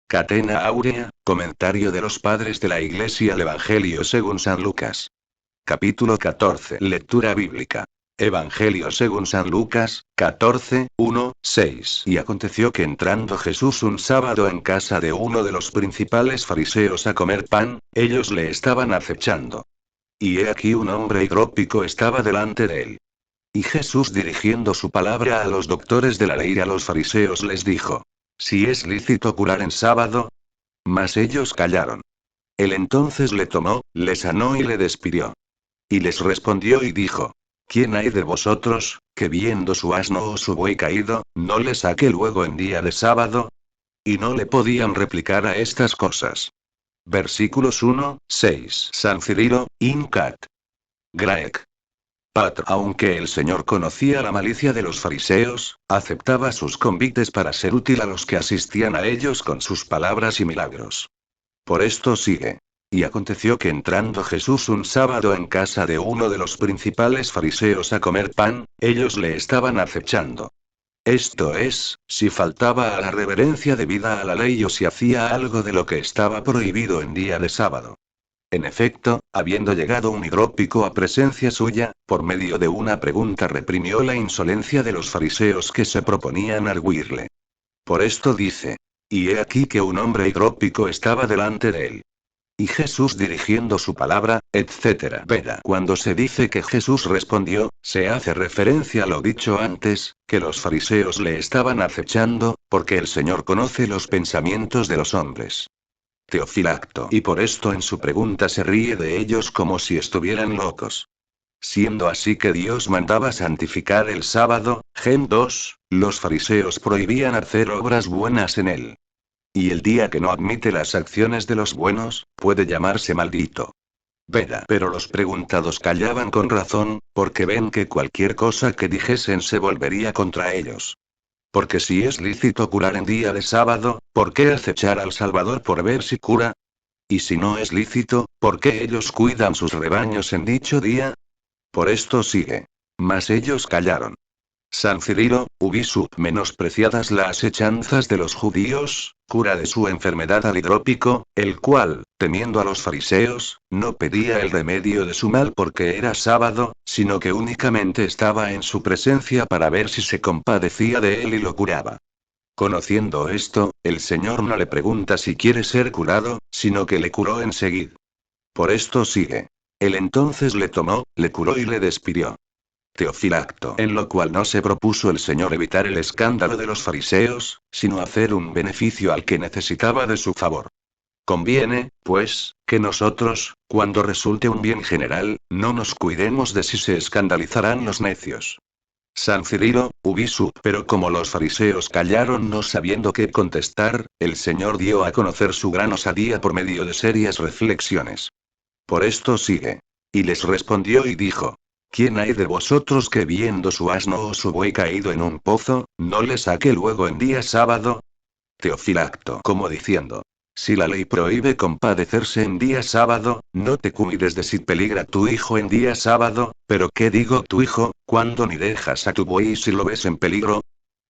Catena áurea, comentario de los padres de la Iglesia al Evangelio según San Lucas. Capítulo 14. Lectura bíblica. Evangelio según San Lucas, 14, 1, 6. Y aconteció que entrando Jesús un sábado en casa de uno de los principales fariseos a comer pan, ellos le estaban acechando. Y he aquí un hombre hidrópico estaba delante de él. Y Jesús, dirigiendo su palabra a los doctores de la ley y a los fariseos, les dijo: Si es lícito curar en sábado. Mas ellos callaron. Él entonces le tomó, le sanó y le despidió. Y les respondió y dijo: ¿Quién hay de vosotros, que viendo su asno o su buey caído, no le saque luego en día de sábado? Y no le podían replicar a estas cosas. Versículos 1, 6. San Cirilo, Incat. Graec. Patr. Aunque el Señor conocía la malicia de los fariseos, aceptaba sus convites para ser útil a los que asistían a ellos con sus palabras y milagros. Por esto sigue. Y aconteció que entrando Jesús un sábado en casa de uno de los principales fariseos a comer pan, ellos le estaban acechando. Esto es, si faltaba a la reverencia debida a la ley o si hacía algo de lo que estaba prohibido en día de sábado. En efecto, habiendo llegado un hidrópico a presencia suya, por medio de una pregunta reprimió la insolencia de los fariseos que se proponían argüirle. Por esto dice: Y he aquí que un hombre hidrópico estaba delante de él. Y Jesús, dirigiendo su palabra, etc. Veda. Cuando se dice que Jesús respondió, se hace referencia a lo dicho antes, que los fariseos le estaban acechando, porque el Señor conoce los pensamientos de los hombres. Teofilacto. Y por esto en su pregunta se ríe de ellos como si estuvieran locos. Siendo así que Dios mandaba santificar el sábado, Gen 2, los fariseos prohibían hacer obras buenas en él. Y el día que no admite las acciones de los buenos, puede llamarse maldito. Veda. Pero los preguntados callaban con razón, porque ven que cualquier cosa que dijesen se volvería contra ellos. Porque si es lícito curar en día de sábado, ¿por qué acechar al Salvador por ver si cura? Y si no es lícito, ¿por qué ellos cuidan sus rebaños en dicho día? Por esto sigue. Mas ellos callaron. San Cirilo, Ubisub. Menospreciadas las hechanzas de los judíos, cura de su enfermedad al hidrópico, el cual, temiendo a los fariseos, no pedía el remedio de su mal porque era sábado, sino que únicamente estaba en su presencia para ver si se compadecía de él y lo curaba. Conociendo esto, el Señor no le pregunta si quiere ser curado, sino que le curó enseguida. Por esto sigue. Él entonces le tomó, le curó y le despidió. Teofilacto. En lo cual no se propuso el Señor evitar el escándalo de los fariseos, sino hacer un beneficio al que necesitaba de su favor. Conviene, pues, que nosotros, cuando resulte un bien general, no nos cuidemos de si se escandalizarán los necios. San Cirilo, Ubisub. Pero como los fariseos callaron no sabiendo qué contestar, el Señor dio a conocer su gran osadía por medio de serias reflexiones. Por esto sigue. Y les respondió y dijo: ¿Quién hay de vosotros que viendo su asno o su buey caído en un pozo, no le saque luego en día sábado? Teofilacto. Como diciendo: Si la ley prohíbe compadecerse en día sábado, no te cuides de si peligra tu hijo en día sábado, pero ¿qué digo tu hijo, cuando ni dejas a tu buey si lo ves en peligro?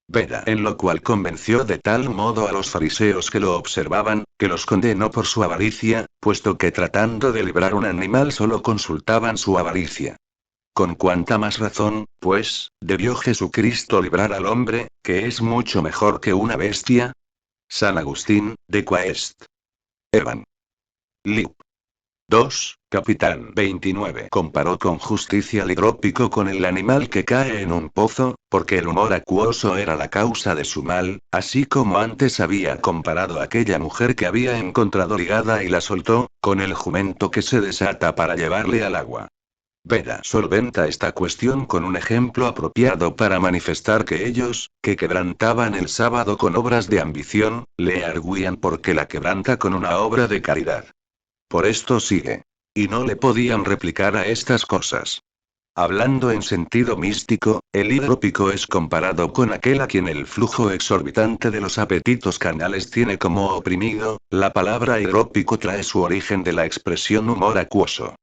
Veda. En lo cual convenció de tal modo a los fariseos que lo observaban, que los condenó por su avaricia, puesto que tratando de librar un animal solo consultaban su avaricia. Con cuánta más razón, pues, debió Jesucristo librar al hombre, que es mucho mejor que una bestia. San Agustín, de Quaest. Evan. Lib. 2, Capitán 29. Comparó con justicia al hidrópico con el animal que cae en un pozo, porque el humor acuoso era la causa de su mal, así como antes había comparado a aquella mujer que había encontrado ligada y la soltó, con el jumento que se desata para llevarle al agua. Veda solventa esta cuestión con un ejemplo apropiado para manifestar que ellos, que quebrantaban el sábado con obras de ambición, le argüían porque la quebranta con una obra de caridad. Por esto sigue. Y no le podían replicar a estas cosas. Hablando en sentido místico, el hidrópico es comparado con aquel a quien el flujo exorbitante de los apetitos carnales tiene como oprimido. La palabra hidrópico trae su origen de la expresión humor acuoso.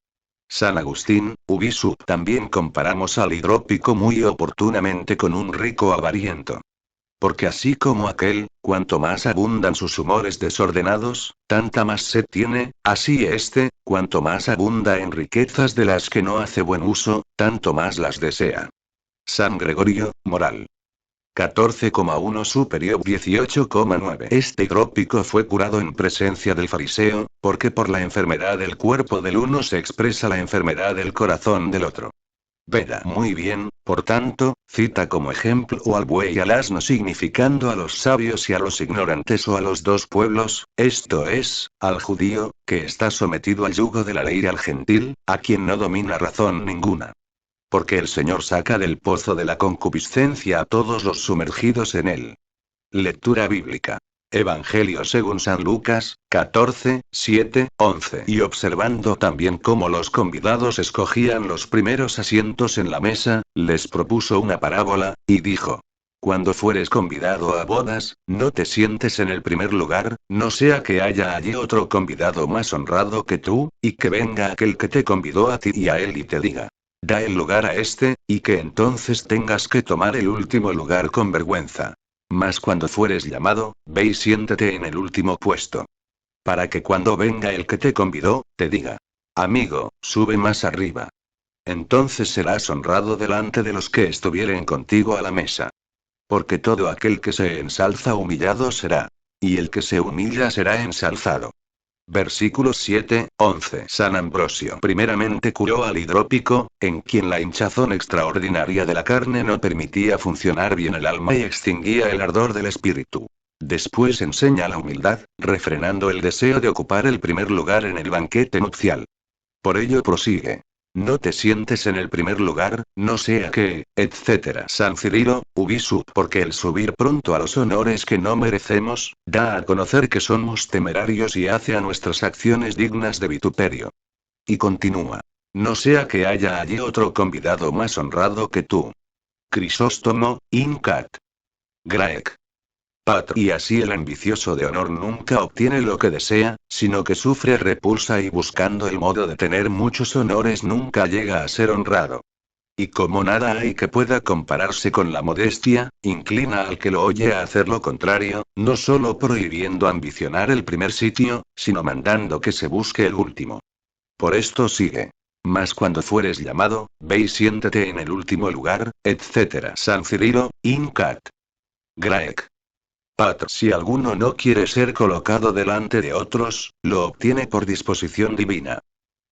San Agustín, Ubisub. También comparamos al hidrópico muy oportunamente con un rico avariento. Porque así como aquel, cuanto más abundan sus humores desordenados, tanta más sed tiene, así cuanto más abunda en riquezas de las que no hace buen uso, tanto más las desea. San Gregorio, Moral. 14,1 Superior 18,9. Este hidrópico fue curado en presencia del fariseo, porque por la enfermedad del cuerpo del uno se expresa la enfermedad del corazón del otro. Veda. Muy bien, por tanto, cita como ejemplo o al buey y al asno significando a los sabios y a los ignorantes o a los dos pueblos, esto es, al judío, que está sometido al yugo de la ley y al gentil, a quien no domina razón ninguna. Porque el Señor saca del pozo de la concupiscencia a todos los sumergidos en él. Lectura bíblica. Evangelio según San Lucas, 14, 7, 11. Y observando también cómo los convidados escogían los primeros asientos en la mesa, les propuso una parábola, y dijo: Cuando fueres convidado a bodas, no te sientes en el primer lugar, no sea que haya allí otro convidado más honrado que tú, y que venga aquel que te convidó a ti y a él y te diga: Da el lugar a este, y que entonces tengas que tomar el último lugar con vergüenza. Mas cuando fueres llamado, ve y siéntate en el último puesto. Para que cuando venga el que te convidó, te diga: Amigo, sube más arriba. Entonces serás honrado delante de los que estuvieren contigo a la mesa. Porque todo aquel que se ensalza humillado será. Y el que se humilla será ensalzado. Versículos 7, 11. San Ambrosio primeramente curó al hidrópico, en quien la hinchazón extraordinaria de la carne no permitía funcionar bien el alma y extinguía el ardor del espíritu. Después enseña la humildad, refrenando el deseo de ocupar el primer lugar en el banquete nupcial. Por ello prosigue: No te sientes en el primer lugar, no sea que, etc. San Cirilo, Ubisub. Porque el subir pronto a los honores que no merecemos, da a conocer que somos temerarios y hace a nuestras acciones dignas de vituperio. Y continúa: No sea que haya allí otro convidado más honrado que tú. Crisóstomo, Incat. Graec. Patr. Y así el ambicioso de honor nunca obtiene lo que desea, sino que sufre repulsa y buscando el modo de tener muchos honores nunca llega a ser honrado. Y como nada hay que pueda compararse con la modestia, inclina al que lo oye a hacer lo contrario, no solo prohibiendo ambicionar el primer sitio, sino mandando que se busque el último. Por esto sigue: Mas cuando fueres llamado, ve y siéntate en el último lugar, etc. San Cirilo, Incat. Graec. Patr. Si alguno no quiere ser colocado delante de otros, lo obtiene por disposición divina.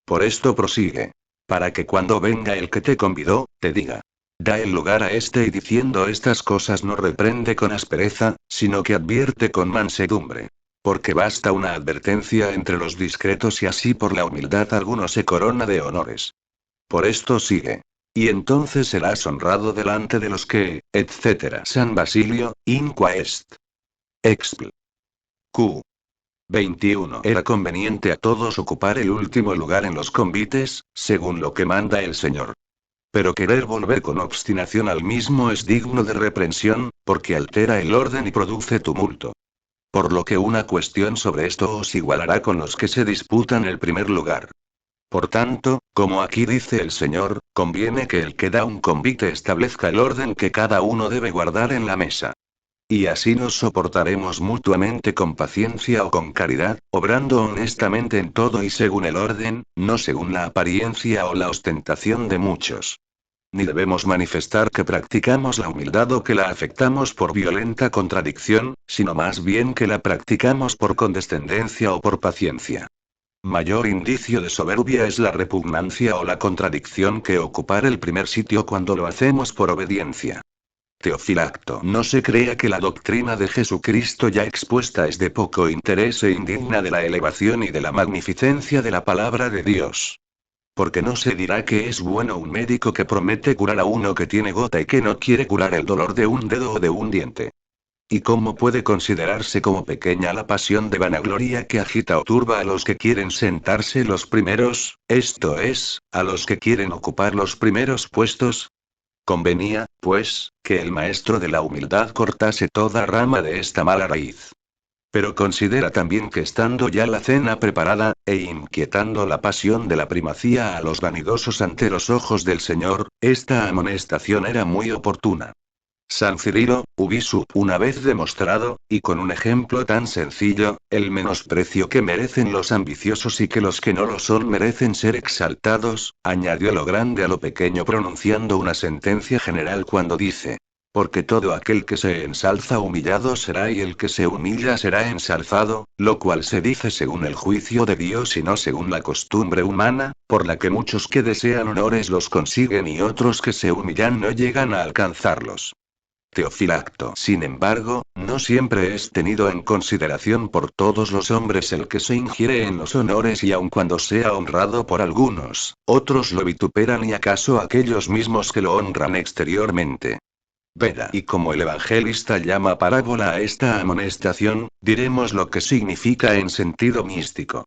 Por esto prosigue: Para que cuando venga el que te convidó, te diga: Da el lugar a este, y diciendo estas cosas no reprende con aspereza, sino que advierte con mansedumbre. Porque basta una advertencia entre los discretos y así por la humildad alguno se corona de honores. Por esto sigue: Y entonces serás honrado delante de los que, etc. San Basilio, Inqua est. Expl. Q. 21. Era conveniente a todos ocupar el último lugar en los convites, según lo que manda el Señor. Pero querer volver con obstinación al mismo es digno de reprensión, porque altera el orden y produce tumulto. Por lo que una cuestión sobre esto os igualará con los que se disputan el primer lugar. Por tanto, como aquí dice el Señor, conviene que el que da un convite establezca el orden que cada uno debe guardar en la mesa. Y así nos soportaremos mutuamente con paciencia o con caridad, obrando honestamente en todo y según el orden, no según la apariencia o la ostentación de muchos. Ni debemos manifestar que practicamos la humildad o que la afectamos por violenta contradicción, sino más bien que la practicamos por condescendencia o por paciencia. Mayor indicio de soberbia es la repugnancia o la contradicción que ocupar el primer sitio cuando lo hacemos por obediencia. Teofilacto. No se crea que la doctrina de Jesucristo ya expuesta es de poco interés e indigna de la elevación y de la magnificencia de la palabra de Dios. Porque no se dirá que es bueno un médico que promete curar a uno que tiene gota y que no quiere curar el dolor de un dedo o de un diente. ¿Y cómo puede considerarse como pequeña la pasión de vanagloria que agita o turba a los que quieren sentarse los primeros, esto es, a los que quieren ocupar los primeros puestos? Convenía, pues, que el maestro de la humildad cortase toda rama de esta mala raíz. Pero considera también que estando ya la cena preparada, e inquietando la pasión de la primacía a los vanidosos ante los ojos del Señor, esta amonestación era muy oportuna. San Cirilo, Ubisu, una vez demostrado, y con un ejemplo tan sencillo, el menosprecio que merecen los ambiciosos y que los que no lo son merecen ser exaltados, añadió lo grande a lo pequeño pronunciando una sentencia general cuando dice: porque todo aquel que se ensalza humillado será y el que se humilla será ensalzado, lo cual se dice según el juicio de Dios y no según la costumbre humana, por la que muchos que desean honores los consiguen y otros que se humillan no llegan a alcanzarlos. Teofilacto. Sin embargo, no siempre es tenido en consideración por todos los hombres el que se ingiere en los honores y aun cuando sea honrado por algunos, otros lo vituperan y acaso aquellos mismos que lo honran exteriormente. Veda. Y como el evangelista llama parábola a esta amonestación, diremos lo que significa en sentido místico.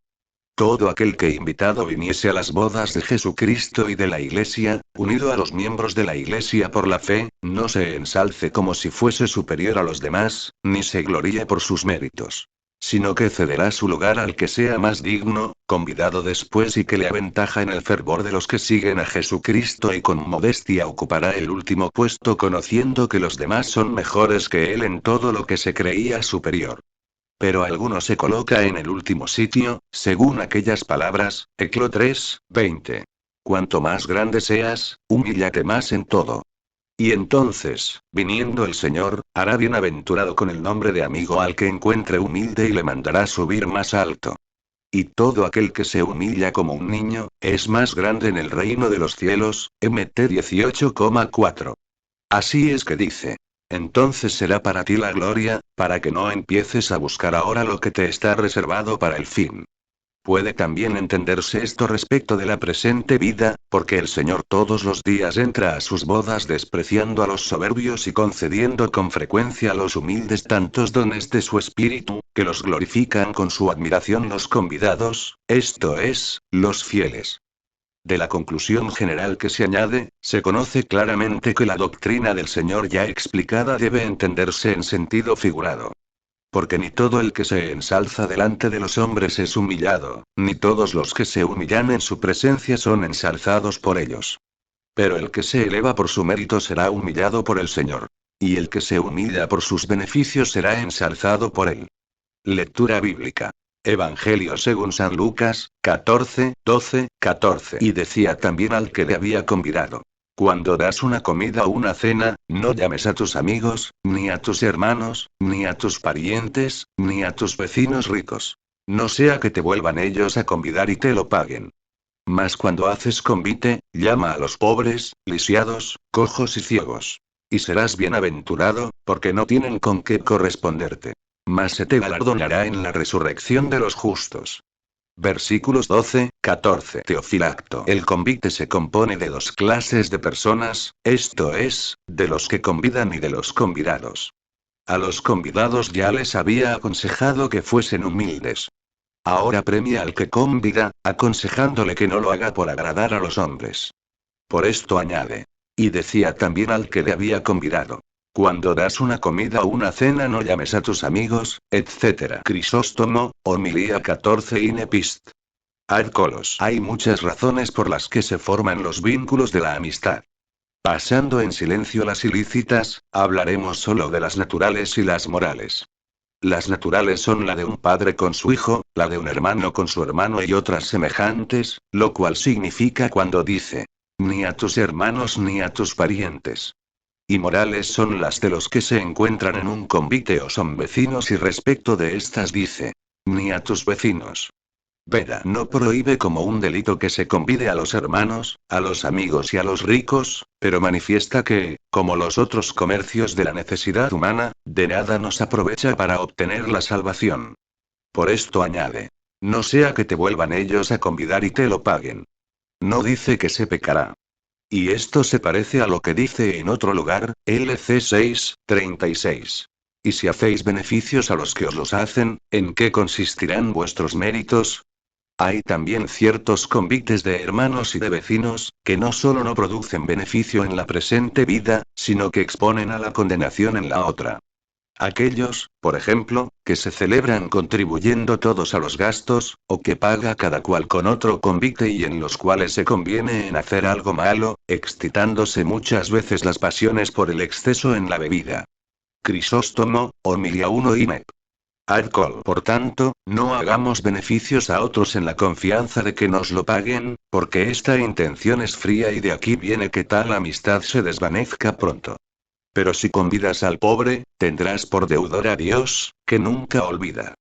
Todo aquel que invitado viniese a las bodas de Jesucristo y de la Iglesia, unido a los miembros de la Iglesia por la fe, no se ensalce como si fuese superior a los demás, ni se gloríe por sus méritos. Sino que cederá su lugar al que sea más digno, convidado después y que le aventaja en el fervor de los que siguen a Jesucristo y con modestia ocupará el último puesto conociendo que los demás son mejores que él en todo lo que se creía superior. Pero alguno se coloca en el último sitio, según aquellas palabras, Eclo 3, 20. Cuanto más grande seas, humíllate más en todo. Y entonces, viniendo el Señor, hará bienaventurado con el nombre de amigo al que encuentre humilde y le mandará subir más alto. Y todo aquel que se humilla como un niño, es más grande en el reino de los cielos, Mt 18,4. Así es que dice. Entonces será para ti la gloria, para que no empieces a buscar ahora lo que te está reservado para el fin. Puede también entenderse esto respecto de la presente vida, porque el Señor todos los días entra a sus bodas despreciando a los soberbios y concediendo con frecuencia a los humildes tantos dones de su espíritu, que los glorifican con su admiración los convidados, esto es, los fieles. De la conclusión general que se añade, se conoce claramente que la doctrina del Señor ya explicada debe entenderse en sentido figurado. Porque ni todo el que se ensalza delante de los hombres es humillado, ni todos los que se humillan en su presencia son ensalzados por ellos. Pero el que se eleva por su mérito será humillado por el Señor. Y el que se humilla por sus beneficios será ensalzado por él. Lectura bíblica. Evangelio según San Lucas, 14, 12, 14. Y decía también al que le había convidado: cuando das una comida o una cena, no llames a tus amigos, ni a tus hermanos, ni a tus parientes, ni a tus vecinos ricos. No sea que te vuelvan ellos a convidar y te lo paguen. Mas cuando haces convite, llama a los pobres, lisiados, cojos y ciegos. Y serás bienaventurado, porque no tienen con qué corresponderte. Mas se te galardonará en la resurrección de los justos. Versículos 12, 14. Teofilacto. El convite se compone de dos clases de personas, esto es, de los que convidan y de los convidados. A los convidados ya les había aconsejado que fuesen humildes. Ahora premia al que convida, aconsejándole que no lo haga por agradar a los hombres. Por esto añade. Y decía también al que le había convidado: cuando das una comida o una cena no llames a tus amigos, etc. Crisóstomo, homilía 14 Inepist. Ad colos. Hay muchas razones por las que se forman los vínculos de la amistad. Pasando en silencio las ilícitas, hablaremos solo de las naturales y las morales. Las naturales son la de un padre con su hijo, la de un hermano con su hermano y otras semejantes, lo cual significa cuando dice: ni a tus hermanos ni a tus parientes. Y morales son las de los que se encuentran en un convite o son vecinos y respecto de estas dice: ni a tus vecinos. Veda no prohíbe como un delito que se convide a los hermanos, a los amigos y a los ricos, pero manifiesta que, como los otros comercios de la necesidad humana, de nada nos aprovecha para obtener la salvación. Por esto añade: no sea que te vuelvan ellos a convidar y te lo paguen. No dice que se pecará. Y esto se parece a lo que dice en otro lugar, LC 6, 36. Y si hacéis beneficios a los que os los hacen, ¿en qué consistirán vuestros méritos? Hay también ciertos convites de hermanos y de vecinos, que no solo no producen beneficio en la presente vida, sino que exponen a la condenación en la otra. Aquellos, por ejemplo, que se celebran contribuyendo todos a los gastos, o que paga cada cual con otro convite y en los cuales se conviene en hacer algo malo, excitándose muchas veces las pasiones por el exceso en la bebida. Crisóstomo, Homilia 1 INEP. Alcohol. Por tanto, no hagamos beneficios a otros en la confianza de que nos lo paguen, porque esta intención es fría y de aquí viene que tal amistad se desvanezca pronto. Pero si convidas al pobre, tendrás por deudor a Dios, que nunca olvida.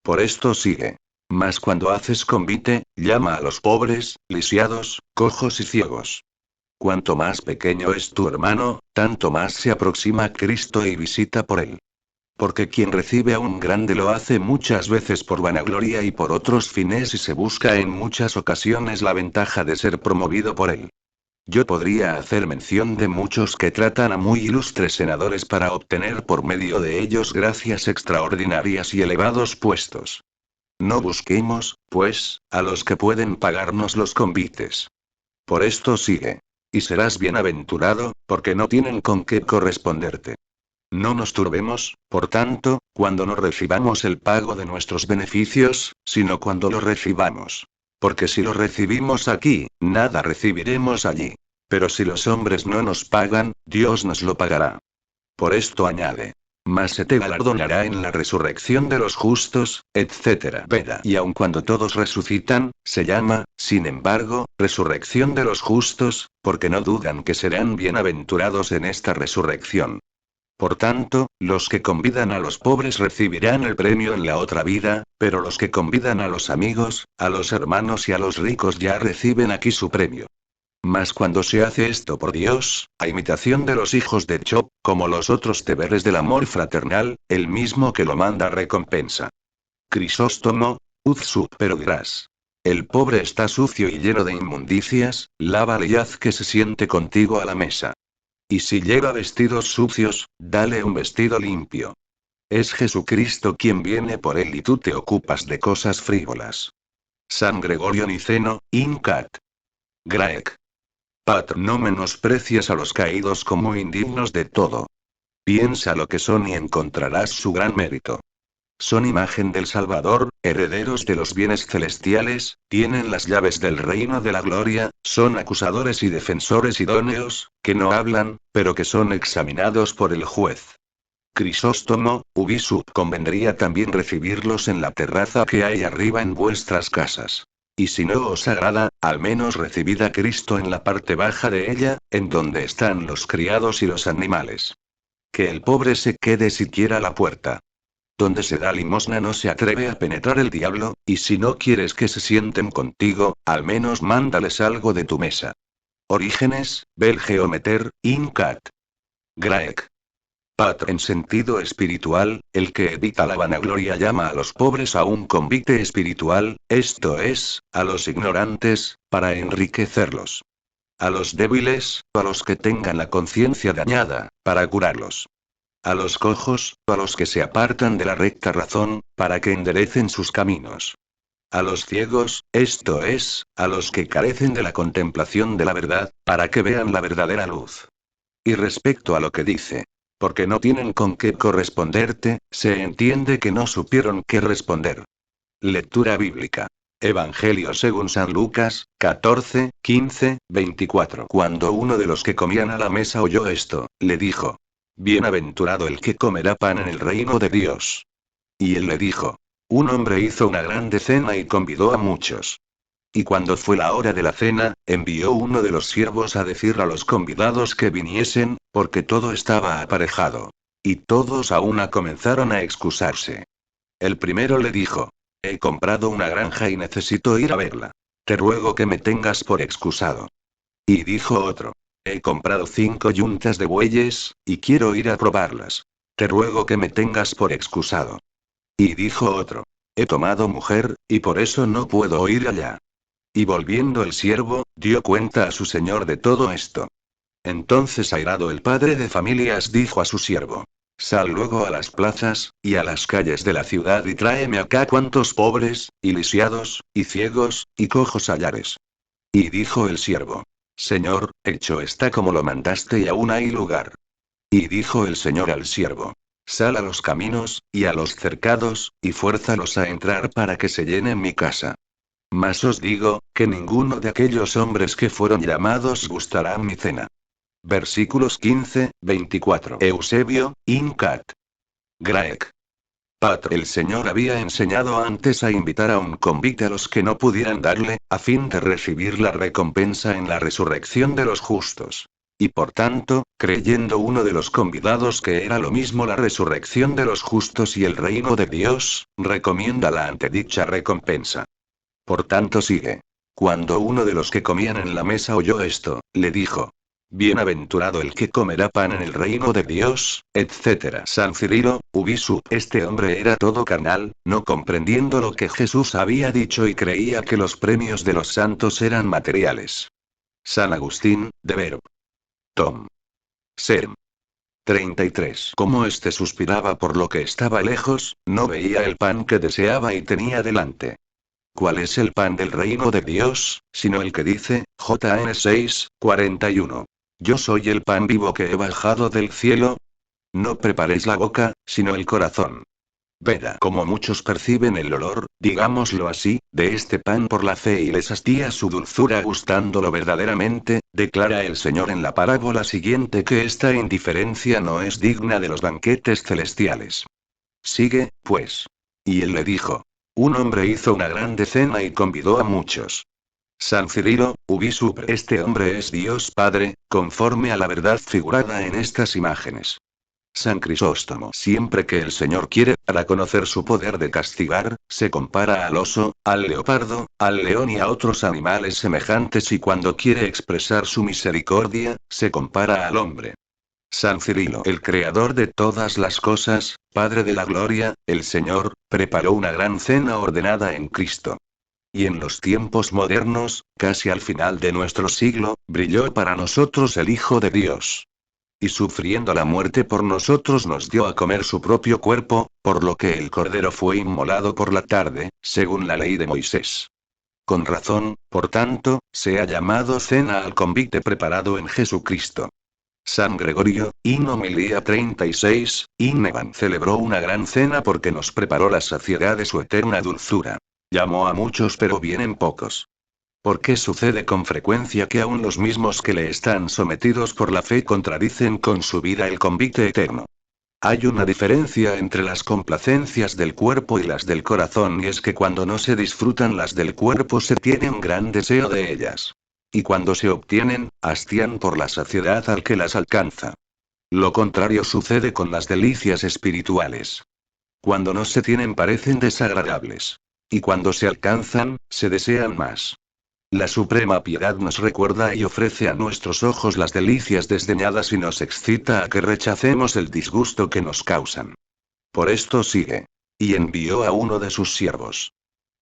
Por esto sigue. Mas cuando haces convite, llama a los pobres, lisiados, cojos y ciegos. Cuanto más pequeño es tu hermano, tanto más se aproxima a Cristo y visita por él. Porque quien recibe a un grande lo hace muchas veces por vanagloria y por otros fines y se busca en muchas ocasiones la ventaja de ser promovido por él. Yo podría hacer mención de muchos que tratan a muy ilustres senadores para obtener por medio de ellos gracias extraordinarias y elevados puestos. No busquemos, pues, a los que pueden pagarnos los convites. Por esto sigue. Y serás bienaventurado, porque no tienen con qué corresponderte. No nos turbemos, por tanto, cuando no recibamos el pago de nuestros beneficios, sino cuando lo recibamos. Porque si lo recibimos aquí, nada recibiremos allí. Pero si los hombres no nos pagan, Dios nos lo pagará. Por esto añade. Mas se te galardonará en la resurrección de los justos, etc. Veda. Y aun cuando todos resucitan, se llama, sin embargo, resurrección de los justos, porque no dudan que serán bienaventurados en esta resurrección. Por tanto, los que convidan a los pobres recibirán el premio en la otra vida, pero los que convidan a los amigos, a los hermanos y a los ricos ya reciben aquí su premio. Mas cuando se hace esto por Dios, a imitación de los hijos de Job, como los otros deberes del amor fraternal, el mismo que lo manda recompensa. Crisóstomo, Uzsub. Pero dirás. El pobre está sucio y lleno de inmundicias, lávale y haz que se siente contigo a la mesa. Y si lleva vestidos sucios, dale un vestido limpio. Es Jesucristo quien viene por él y tú te ocupas de cosas frívolas. San Gregorio Niceno, Incat. Graec. Patr. No menosprecias a los caídos como indignos de todo. Piensa lo que son y encontrarás su gran mérito. Son imagen del Salvador, herederos de los bienes celestiales, tienen las llaves del reino de la gloria, son acusadores y defensores idóneos, que no hablan, pero que son examinados por el juez. Crisóstomo, Ubisub. Convendría también recibirlos en la terraza que hay arriba en vuestras casas. Y si no os agrada, al menos recibid a Cristo en la parte baja de ella, en donde están los criados y los animales. Que el pobre se quede siquiera a la puerta. Donde se da limosna no se atreve a penetrar el diablo, y si no quieres que se sienten contigo, al menos mándales algo de tu mesa. Orígenes, Bel Geometer, Incat. Graec. Patr. En sentido espiritual, el que evita la vanagloria llama a los pobres a un convite espiritual, esto es, a los ignorantes, para enriquecerlos. A los débiles, a los que tengan la conciencia dañada, para curarlos. A los cojos, a los que se apartan de la recta razón, para que enderecen sus caminos. A los ciegos, esto es, a los que carecen de la contemplación de la verdad, para que vean la verdadera luz. Y respecto a lo que dice, porque no tienen con qué corresponderte, se entiende que no supieron qué responder. Lectura bíblica. Evangelio según San Lucas, 14, 15, 24. Cuando uno de los que comían a la mesa oyó esto, le dijo: Bienaventurado el que comerá pan en el reino de Dios. Y él le dijo: Un hombre hizo una grande cena y convidó a muchos. Y cuando fue la hora de la cena, envió uno de los siervos a decir a los convidados que viniesen, porque todo estaba aparejado. Y todos a una comenzaron a excusarse. El primero le dijo: He comprado una granja y necesito ir a verla. Te ruego que me tengas por excusado. Y dijo otro: He comprado 5 yuntas de bueyes, y quiero ir a probarlas. Te ruego que me tengas por excusado. Y dijo otro: He tomado mujer, y por eso no puedo ir allá. Y volviendo el siervo, dio cuenta a su señor de todo esto. Entonces airado el padre de familias dijo a su siervo: Sal luego a las plazas, y a las calles de la ciudad y tráeme acá cuantos pobres, y lisiados, y ciegos, y cojos hallares. Y dijo el siervo: Señor, hecho está como lo mandaste y aún hay lugar. Y dijo el señor al siervo: Sal a los caminos, y a los cercados, y fuérzalos a entrar para que se llenen mi casa. Mas os digo, que ninguno de aquellos hombres que fueron llamados gustará mi cena. Versículos 15-24. Eusebio, Incat. Graec. Pat. El Señor había enseñado antes a invitar a un convite a los que no pudieran darle, a fin de recibir la recompensa en la resurrección de los justos. Y por tanto, creyendo uno de los convidados que era lo mismo la resurrección de los justos y el reino de Dios, recomienda la antedicha recompensa. Por tanto sigue. Cuando uno de los que comían en la mesa oyó esto, le dijo: Bienaventurado el que comerá pan en el reino de Dios, etc. San Cirilo, Ubisu. Este hombre era todo carnal, no comprendiendo lo que Jesús había dicho y creía que los premios de los santos eran materiales. San Agustín, de Verb. Tom. Serm. 33. Como éste suspiraba por lo que estaba lejos, no veía el pan que deseaba y tenía delante. ¿Cuál es el pan del reino de Dios, sino el que dice, Jn 6:41? Yo soy el pan vivo que he bajado del cielo? No preparéis la boca, sino el corazón. Veda. Como muchos perciben el olor, digámoslo así, de este pan por la fe y les hastía su dulzura gustándolo verdaderamente, declara el Señor en la parábola siguiente que esta indiferencia no es digna de los banquetes celestiales. Sigue, pues. Y él le dijo: un hombre hizo una grande cena y convidó a muchos. San Cirilo, Ubisu. Este hombre es Dios Padre, conforme a la verdad figurada en estas imágenes. San Crisóstomo. Siempre que el Señor quiere dar a conocer su poder de castigar, se compara al oso, al leopardo, al león y a otros animales semejantes, y cuando quiere expresar su misericordia, se compara al hombre. San Cirilo. El Creador de todas las cosas, Padre de la gloria, el Señor, preparó una gran cena ordenada en Cristo. Y en los tiempos modernos, casi al final de nuestro siglo, brilló para nosotros el Hijo de Dios. Y sufriendo la muerte por nosotros nos dio a comer su propio cuerpo, por lo que el Cordero fue inmolado por la tarde, según la ley de Moisés. Con razón, por tanto, se ha llamado cena al convite preparado en Jesucristo. San Gregorio, in homilía 36, Inevan celebró una gran cena porque nos preparó la saciedad de su eterna dulzura. Llamó a muchos pero vienen pocos. ¿Por qué sucede con frecuencia que aún los mismos que le están sometidos por la fe contradicen con su vida el convite eterno? Hay una diferencia entre las complacencias del cuerpo y las del corazón, y es que cuando no se disfrutan las del cuerpo se tiene un gran deseo de ellas. Y cuando se obtienen, hastian por la saciedad al que las alcanza. Lo contrario sucede con las delicias espirituales. Cuando no se tienen parecen desagradables. Y cuando se alcanzan, se desean más. La suprema piedad nos recuerda y ofrece a nuestros ojos las delicias desdeñadas y nos excita a que rechacemos el disgusto que nos causan. Por esto sigue. Y envió a uno de sus siervos.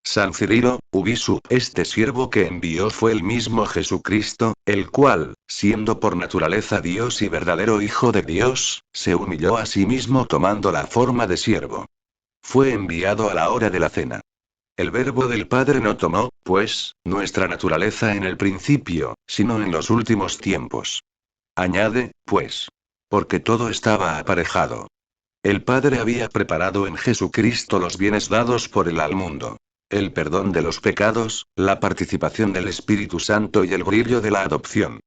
San Cirilo, Ubisu. Este siervo que envió fue el mismo Jesucristo, el cual, siendo por naturaleza Dios y verdadero Hijo de Dios, se humilló a sí mismo tomando la forma de siervo. Fue enviado a la hora de la cena. El Verbo del Padre no tomó, pues, nuestra naturaleza en el principio, sino en los últimos tiempos. Añade, pues. Porque todo estaba aparejado. El Padre había preparado en Jesucristo los bienes dados por él al mundo. El perdón de los pecados, la participación del Espíritu Santo y el brillo de la adopción.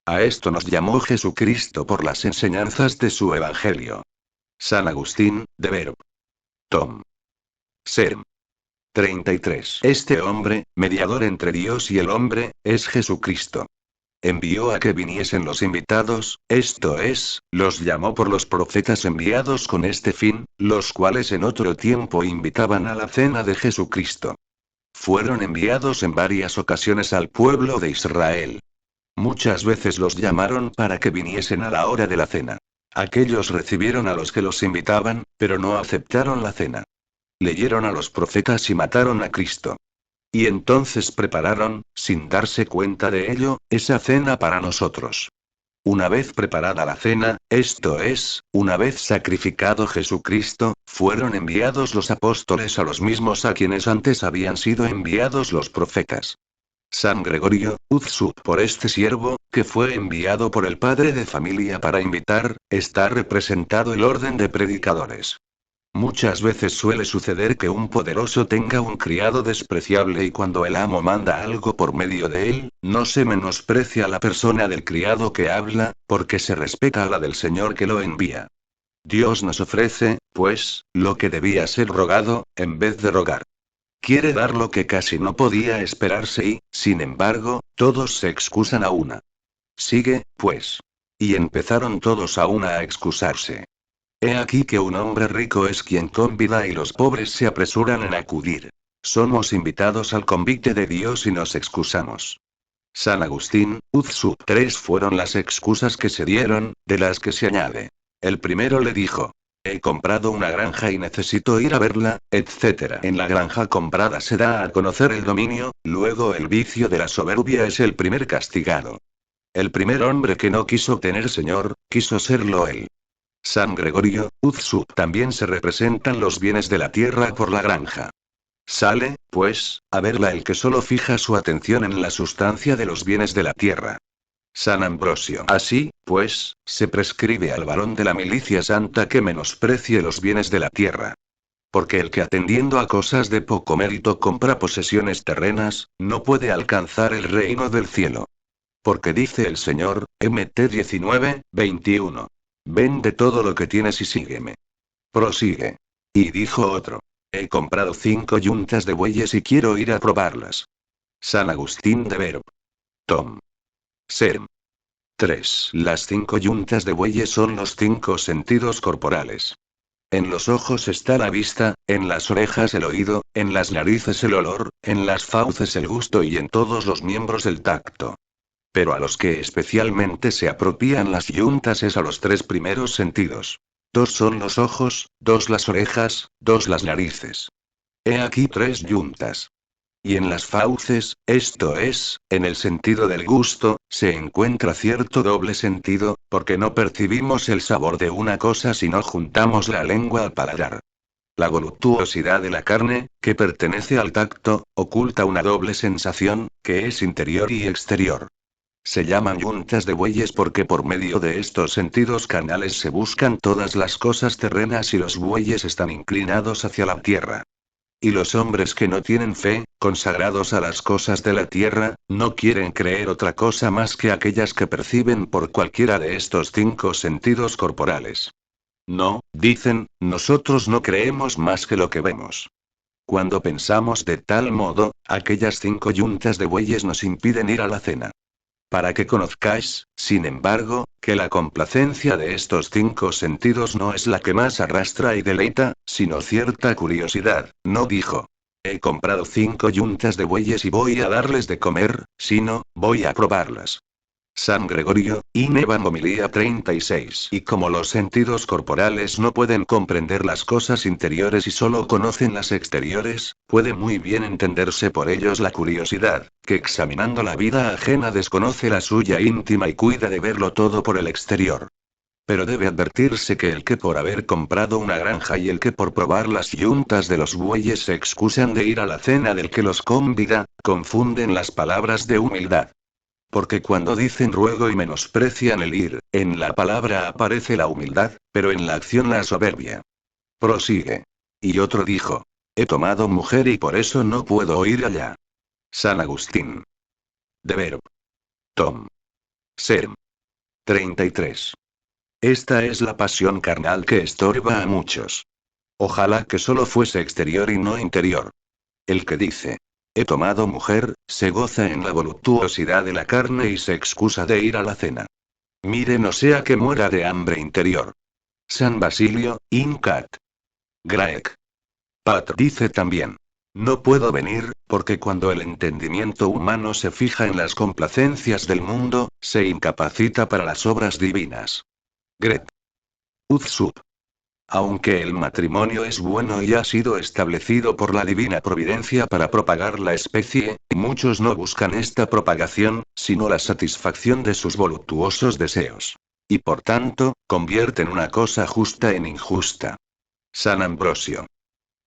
A esto nos llamó Jesucristo por las enseñanzas de su Evangelio. San Agustín, de Verb. Tom. Serm. 33. Este hombre, mediador entre Dios y el hombre, es Jesucristo. Envió a que viniesen los invitados, esto es, los llamó por los profetas enviados con este fin, los cuales en otro tiempo invitaban a la cena de Jesucristo. Fueron enviados en varias ocasiones al pueblo de Israel. Muchas veces los llamaron para que viniesen a la hora de la cena. Aquellos recibieron a los que los invitaban, pero no aceptaron la cena. Leyeron a los profetas y mataron a Cristo. Y entonces prepararon, sin darse cuenta de ello, esa cena para nosotros. Una vez preparada la cena, esto es, una vez sacrificado Jesucristo, fueron enviados los apóstoles a los mismos a quienes antes habían sido enviados los profetas. San Gregorio, Utsub por este siervo, que fue enviado por el padre de familia para invitar, está representado el orden de predicadores. Muchas veces suele suceder que un poderoso tenga un criado despreciable y cuando el amo manda algo por medio de él, no se menosprecia a la persona del criado que habla, porque se respeta a la del Señor que lo envía. Dios nos ofrece, pues, lo que debía ser rogado, en vez de rogar. Quiere dar lo que casi no podía esperarse y, sin embargo, todos se excusan a una. Sigue, pues. Y empezaron todos a una a excusarse. He aquí que un hombre rico es quien convida y los pobres se apresuran en acudir. Somos invitados al convite de Dios y nos excusamos. San Agustín, Utsub 3 fueron las excusas que se dieron, de las que se añade. El primero le dijo. He comprado una granja y necesito ir a verla, etc. En la granja comprada se da a conocer el dominio, luego el vicio de la soberbia es el primer castigado. El primer hombre que no quiso tener señor, quiso serlo él. San Gregorio, Utsub también se representan los bienes de la tierra por la granja. Sale, pues, a verla el que solo fija su atención en la sustancia de los bienes de la tierra. San Ambrosio. Así, pues, se prescribe al varón de la milicia santa que menosprecie los bienes de la tierra. Porque el que atendiendo a cosas de poco mérito compra posesiones terrenas, no puede alcanzar el reino del cielo. Porque dice el Señor, Mt 19, 21. Vende todo lo que tienes y sígueme. Prosigue. Y dijo otro. He comprado 5 yuntas de bueyes y quiero ir a probarlas. San Agustín de Verb. Tom. Serm. 3. Las 5 yuntas de bueyes son los 5 sentidos corporales. En los ojos está la vista, en las orejas el oído, en las narices el olor, en las fauces el gusto y en todos los miembros el tacto. Pero a los que especialmente se apropian las yuntas es a los 3 primeros sentidos. 2 son los ojos, 2 las orejas, 2 las narices. He aquí 3 yuntas. Y en las fauces, esto es, en el sentido del gusto, se encuentra cierto doble sentido, porque no percibimos el sabor de una cosa si no juntamos la lengua al paladar. La voluptuosidad de la carne, que pertenece al tacto, oculta una doble sensación, que es interior y exterior. Se llaman yuntas de bueyes porque por medio de estos sentidos carnales se buscan todas las cosas terrenas y los bueyes están inclinados hacia la tierra. Y los hombres que no tienen fe, consagrados a las cosas de la tierra, no quieren creer otra cosa más que aquellas que perciben por cualquiera de estos 5 sentidos corporales. No, dicen, nosotros no creemos más que lo que vemos. Cuando pensamos de tal modo, aquellas 5 yuntas de bueyes nos impiden ir a la cena. Para que conozcáis, sin embargo, que la complacencia de estos 5 sentidos no es la que más arrastra y deleita, sino cierta curiosidad, no dijo. He comprado 5 yuntas de bueyes y voy a darles de comer, sino, voy a probarlas. San Gregorio, Inevan Homilía 36. Y como los sentidos corporales no pueden comprender las cosas interiores y solo conocen las exteriores, puede muy bien entenderse por ellos la curiosidad, que examinando la vida ajena desconoce la suya íntima y cuida de verlo todo por el exterior. Pero debe advertirse que el que por haber comprado una granja y el que por probar las yuntas de los bueyes se excusan de ir a la cena del que los convida, confunden las palabras de humildad. Porque cuando dicen ruego y menosprecian el ir, en la palabra aparece la humildad, pero en la acción la soberbia. Prosigue. Y otro dijo. He tomado mujer y por eso no puedo ir allá. San Agustín. De Verb. Tom. Serm. 33. Esta es la pasión carnal que estorba a muchos. Ojalá que solo fuese exterior y no interior. El que dice. He tomado mujer, se goza en la voluptuosidad de la carne y se excusa de ir a la cena. Mire no sea que muera de hambre interior. San Basilio, Incat. Graec. Pat dice también. No puedo venir, porque cuando el entendimiento humano se fija en las complacencias del mundo, se incapacita para las obras divinas. Gret. Utsub. Aunque el matrimonio es bueno y ha sido establecido por la divina providencia para propagar la especie, muchos no buscan esta propagación, sino la satisfacción de sus voluptuosos deseos. Y por tanto, convierten una cosa justa en injusta. San Ambrosio.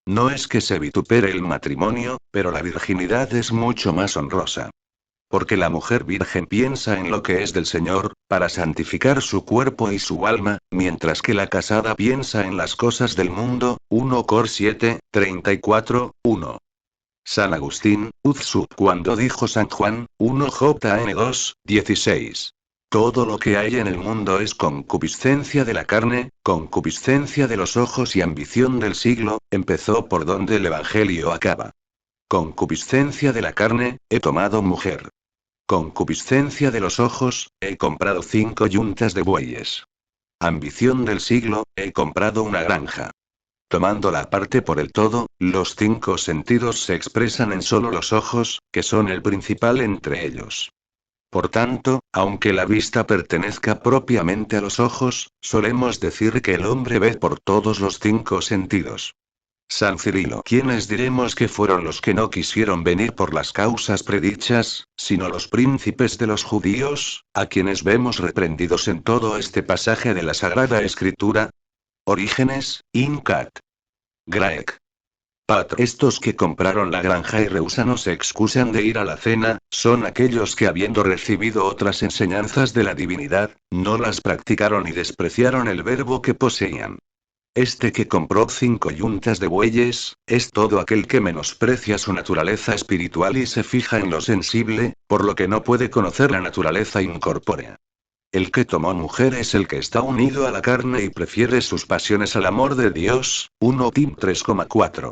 No es que se vitupere el matrimonio, pero la virginidad es mucho más honrosa. Porque la mujer virgen piensa en lo que es del Señor, para santificar su cuerpo y su alma, mientras que la casada piensa en las cosas del mundo. 1 Cor 7, 34, 1. San Agustín, Uz Sub, cuando dijo San Juan, 1 Jn 2, 16. Todo lo que hay en el mundo es concupiscencia de la carne, concupiscencia de los ojos y ambición del siglo. Empezó por donde el Evangelio acaba. Concupiscencia de la carne, he tomado mujer. Concupiscencia de los ojos, he comprado 5 yuntas de bueyes. Ambición del siglo, he comprado una granja. Tomando la parte por el todo, los 5 sentidos se expresan en solo los ojos, que son el principal entre ellos. Por tanto, aunque la vista pertenezca propiamente a los ojos, solemos decir que el hombre ve por todos los 5 sentidos. San Cirilo. ¿Quiénes diremos que fueron los que no quisieron venir por las causas predichas, sino los príncipes de los judíos, a quienes vemos reprendidos en todo este pasaje de la Sagrada Escritura? Orígenes, Incat. Graec. Patro. Estos que compraron la granja y rehusan o se excusan de ir a la cena, son aquellos que habiendo recibido otras enseñanzas de la divinidad, no las practicaron y despreciaron el verbo que poseían. Este que compró 5 yuntas de bueyes, es todo aquel que menosprecia su naturaleza espiritual y se fija en lo sensible, por lo que no puede conocer la naturaleza incorpórea. El que tomó mujer es el que está unido a la carne y prefiere sus pasiones al amor de Dios. 1 Tim 3,4.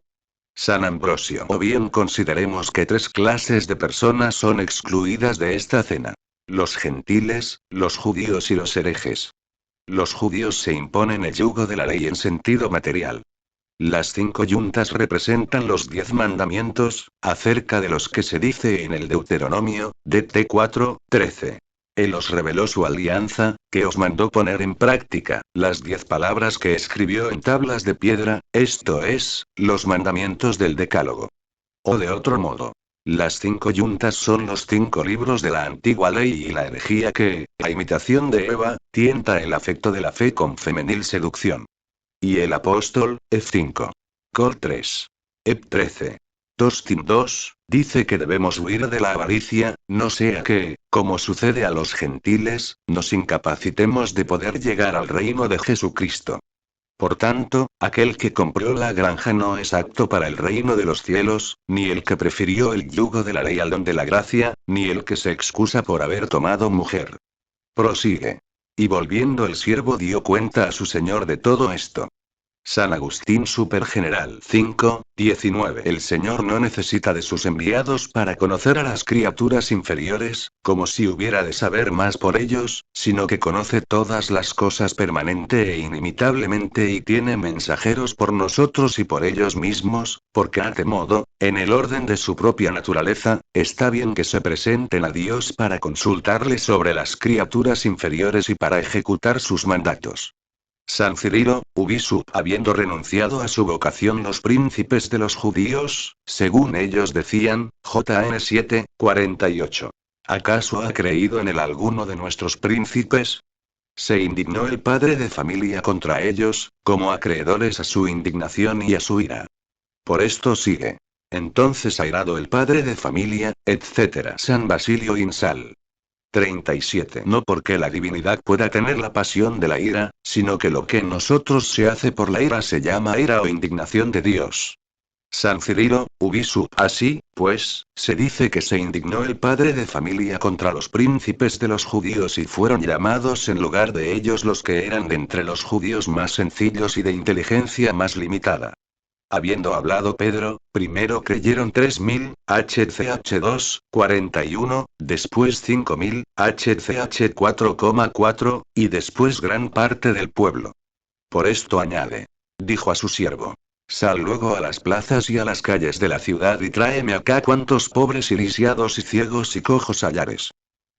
San Ambrosio. O bien consideremos que 3 clases de personas son excluidas de esta cena. Los gentiles, los judíos y los herejes. Los judíos se imponen el yugo de la ley en sentido material. Las 5 yuntas representan los 10 mandamientos, acerca de los que se dice en el Deuteronomio, DT 4, 13. Él os reveló su alianza, que os mandó poner en práctica, las 10 palabras que escribió en tablas de piedra, esto es, los mandamientos del Decálogo. O de otro modo. Las 5 yuntas son los 5 libros de la antigua ley y la herejía que, a imitación de Eva, tienta el afecto de la fe con femenil seducción. Y el apóstol, F5. Cor 3. Ep 13. Tostim 2, dice que debemos huir de la avaricia, no sea que, como sucede a los gentiles, nos incapacitemos de poder llegar al reino de Jesucristo. Por tanto, aquel que compró la granja no es apto para el reino de los cielos, ni el que prefirió el yugo de la ley al don de la gracia, ni el que se excusa por haber tomado mujer. Prosigue. Y volviendo el siervo dio cuenta a su señor de todo esto. San Agustín Supergeneral 5, 19. El Señor no necesita de sus enviados para conocer a las criaturas inferiores, como si hubiera de saber más por ellos, sino que conoce todas las cosas permanente e inimitablemente y tiene mensajeros por nosotros y por ellos mismos, porque de modo, en el orden de su propia naturaleza, está bien que se presenten a Dios para consultarle sobre las criaturas inferiores y para ejecutar sus mandatos. San Cirilo, Ubisub, habiendo renunciado a su vocación los príncipes de los judíos, según ellos decían, Jn 7, 48. ¿Acaso ha creído en él alguno de nuestros príncipes? Se indignó el padre de familia contra ellos, como acreedores a su indignación y a su ira. Por esto sigue. Entonces airado el padre de familia, etc. San Basilio Insal. 37. No porque la divinidad pueda tener la pasión de la ira, sino que lo que en nosotros se hace por la ira se llama ira o indignación de Dios. San Cirilo, Ubisub. Así, pues, se dice que se indignó el padre de familia contra los príncipes de los judíos y fueron llamados en lugar de ellos los que eran de entre los judíos más sencillos y de inteligencia más limitada. Habiendo hablado Pedro, primero creyeron 3000, HCH 2, 41, después 5000, HCH 4,4, y después gran parte del pueblo. Por esto añade. Dijo a su siervo. Sal luego a las plazas y a las calles de la ciudad y tráeme acá cuantos pobres y lisiados y ciegos y cojos hallares.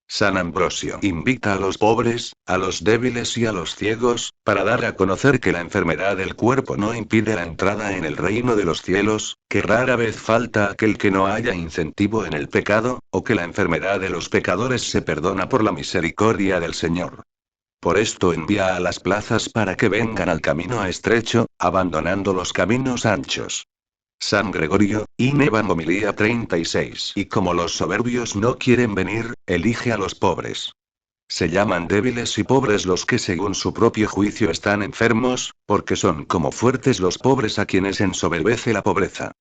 San Ambrosio invita a los pobres, a los débiles y a los ciegos, para dar a conocer que la enfermedad del cuerpo no impide la entrada en el reino de los cielos, que rara vez falta aquel que no haya incentivo en el pecado, o que la enfermedad de los pecadores se perdona por la misericordia del Señor. Por esto envía a las plazas para que vengan al camino estrecho, abandonando los caminos anchos. San Gregorio, Inevan homilía 36. Y como los soberbios no quieren venir, elige a los pobres. Se llaman débiles y pobres los que según su propio juicio están enfermos, porque son como fuertes los pobres a quienes ensoberbece la pobreza.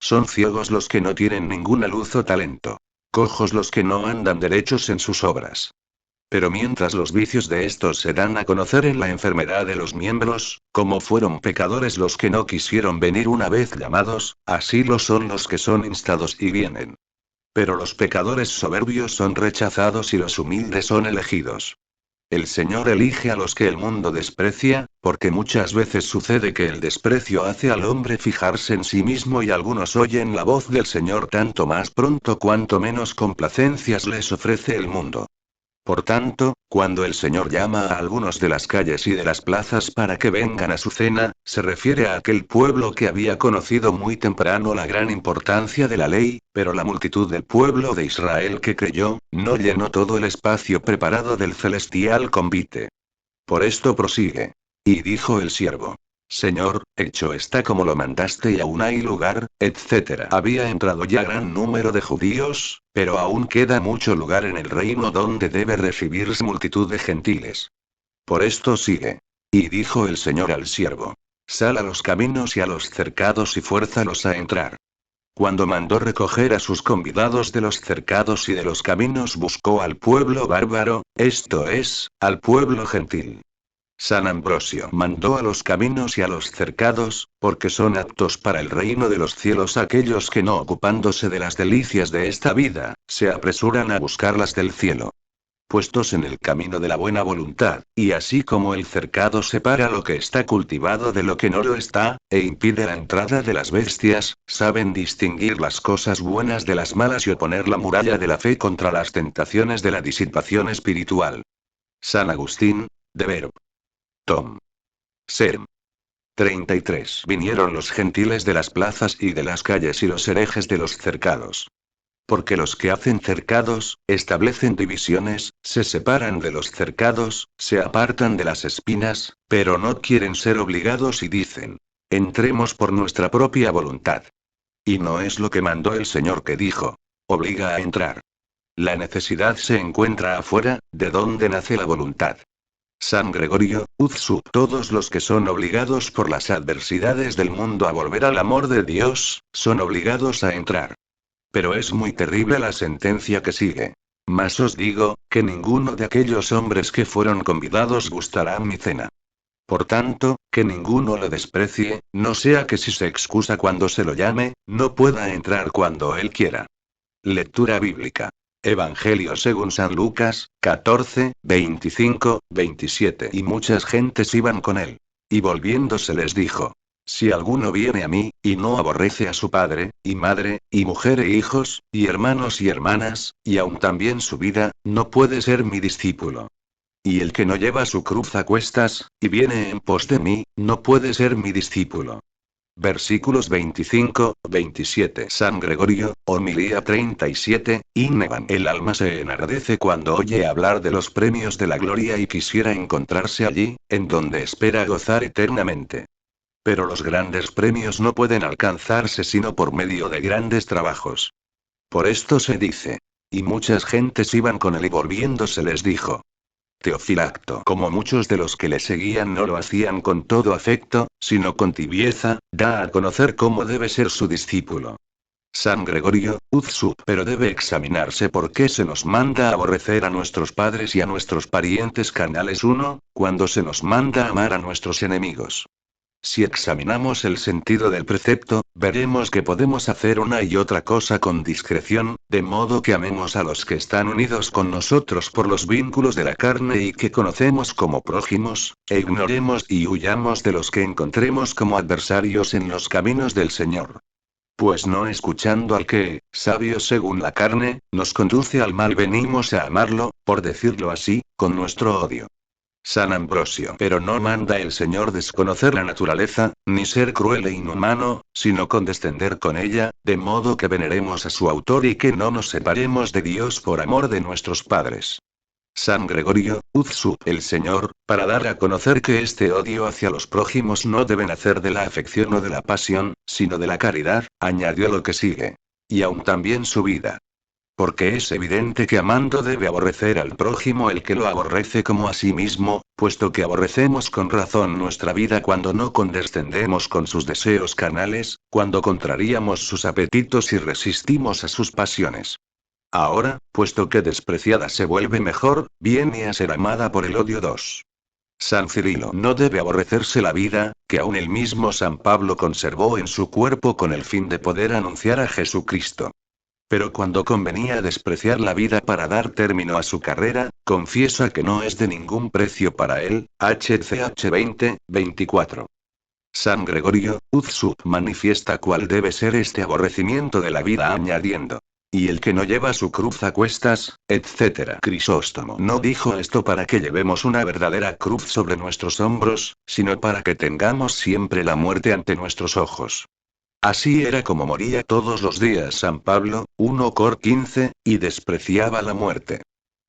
Son ciegos los que no tienen ninguna luz o talento. Cojos los que no andan derechos en sus obras. Pero mientras los vicios de estos se dan a conocer en la enfermedad de los miembros, como fueron pecadores los que no quisieron venir una vez llamados, así lo son los que son instados y vienen. Pero los pecadores soberbios son rechazados y los humildes son elegidos. El Señor elige a los que el mundo desprecia, porque muchas veces sucede que el desprecio hace al hombre fijarse en sí mismo y algunos oyen la voz del Señor tanto más pronto cuanto menos complacencias les ofrece el mundo. Por tanto, cuando el Señor llama a algunos de las calles y de las plazas para que vengan a su cena, se refiere a aquel pueblo que había conocido muy temprano la gran importancia de la ley, pero la multitud del pueblo de Israel que creyó, no llenó todo el espacio preparado del celestial convite. Por esto prosigue. Y dijo el siervo: Señor, hecho está como lo mandaste y aún hay lugar, etc. Había entrado ya gran número de judíos, pero aún queda mucho lugar en el reino donde debe recibirse multitud de gentiles. Por esto sigue. Y dijo el Señor al siervo: Sal a los caminos y a los cercados y fuérzalos a entrar. Cuando mandó recoger a sus convidados de los cercados y de los caminos, buscó al pueblo bárbaro, esto es, al pueblo gentil. San Ambrosio mandó a los caminos y a los cercados, porque son aptos para el reino de los cielos aquellos que no ocupándose de las delicias de esta vida, se apresuran a buscar las del cielo. Puestos en el camino de la buena voluntad, y así como el cercado separa lo que está cultivado de lo que no lo está, e impide la entrada de las bestias, saben distinguir las cosas buenas de las malas y oponer la muralla de la fe contra las tentaciones de la disipación espiritual. San Agustín, de Verb. Tom. Serm. 33. Vinieron los gentiles de las plazas y de las calles y los herejes de los cercados. Porque los que hacen cercados, establecen divisiones, se separan de los cercados, se apartan de las espinas, pero no quieren ser obligados y dicen: entremos por nuestra propia voluntad. Y no es lo que mandó el Señor que dijo: obliga a entrar. La necesidad se encuentra afuera, de donde nace la voluntad. San Gregorio, Uzsub. Todos los que son obligados por las adversidades del mundo a volver al amor de Dios, son obligados a entrar. Pero es muy terrible la sentencia que sigue. Mas os digo, que ninguno de aquellos hombres que fueron convidados gustará mi cena. Por tanto, que ninguno lo desprecie, no sea que si se excusa cuando se lo llame, no pueda entrar cuando él quiera. Lectura bíblica. Evangelio según San Lucas, 14, 25, 27. Y muchas gentes iban con él. Y volviéndose les dijo: Si alguno viene a mí, y no aborrece a su padre, y madre, y mujer e hijos, y hermanos y hermanas, y aun también su vida, no puede ser mi discípulo. Y el que no lleva su cruz a cuestas, y viene en pos de mí, no puede ser mi discípulo. Versículos 25, 27. San Gregorio, homilía 37, Inevan. El alma se enardece cuando oye hablar de los premios de la gloria y quisiera encontrarse allí, en donde espera gozar eternamente. Pero los grandes premios no pueden alcanzarse sino por medio de grandes trabajos. Por esto se dice. Y muchas gentes iban con él y volviéndose les dijo: Teofilacto, como muchos de los que le seguían no lo hacían con todo afecto, sino con tibieza, da a conocer cómo debe ser su discípulo. San Gregorio, Uzsub. Pero debe examinarse por qué se nos manda a aborrecer a nuestros padres y a nuestros parientes carnales. 1, cuando se nos manda a amar a nuestros enemigos. Si examinamos el sentido del precepto, veremos que podemos hacer una y otra cosa con discreción, de modo que amemos a los que están unidos con nosotros por los vínculos de la carne y que conocemos como prójimos, e ignoremos y huyamos de los que encontremos como adversarios en los caminos del Señor. Pues no escuchando al que, sabio según la carne, nos conduce al mal, venimos a amarlo, por decirlo así, con nuestro odio. San Ambrosio. Pero no manda el Señor desconocer la naturaleza, ni ser cruel e inhumano, sino condescender con ella, de modo que veneremos a su autor y que no nos separemos de Dios por amor de nuestros padres. San Gregorio, Uzsup el Señor, para dar a conocer que este odio hacia los prójimos no debe nacer de la afección o de la pasión, sino de la caridad, añadió lo que sigue. Y aún también su vida. Porque es evidente que amando debe aborrecer al prójimo el que lo aborrece como a sí mismo, puesto que aborrecemos con razón nuestra vida cuando no condescendemos con sus deseos carnales, cuando contrariamos sus apetitos y resistimos a sus pasiones. Ahora, puesto que despreciada se vuelve mejor, viene a ser amada por el odio 2. San Cirilo no debe aborrecerse la vida, que aún el mismo San Pablo conservó en su cuerpo con el fin de poder anunciar a Jesucristo. Pero cuando convenía despreciar la vida para dar término a su carrera, confiesa que no es de ningún precio para él, HCH 20, 24. San Gregorio, Uzsup manifiesta cuál debe ser este aborrecimiento de la vida añadiendo. Y el que no lleva su cruz a cuestas, etc. Crisóstomo no dijo esto para que llevemos una verdadera cruz sobre nuestros hombros, sino para que tengamos siempre la muerte ante nuestros ojos. Así era como moría todos los días San Pablo, 1 Cor 15, y despreciaba la muerte.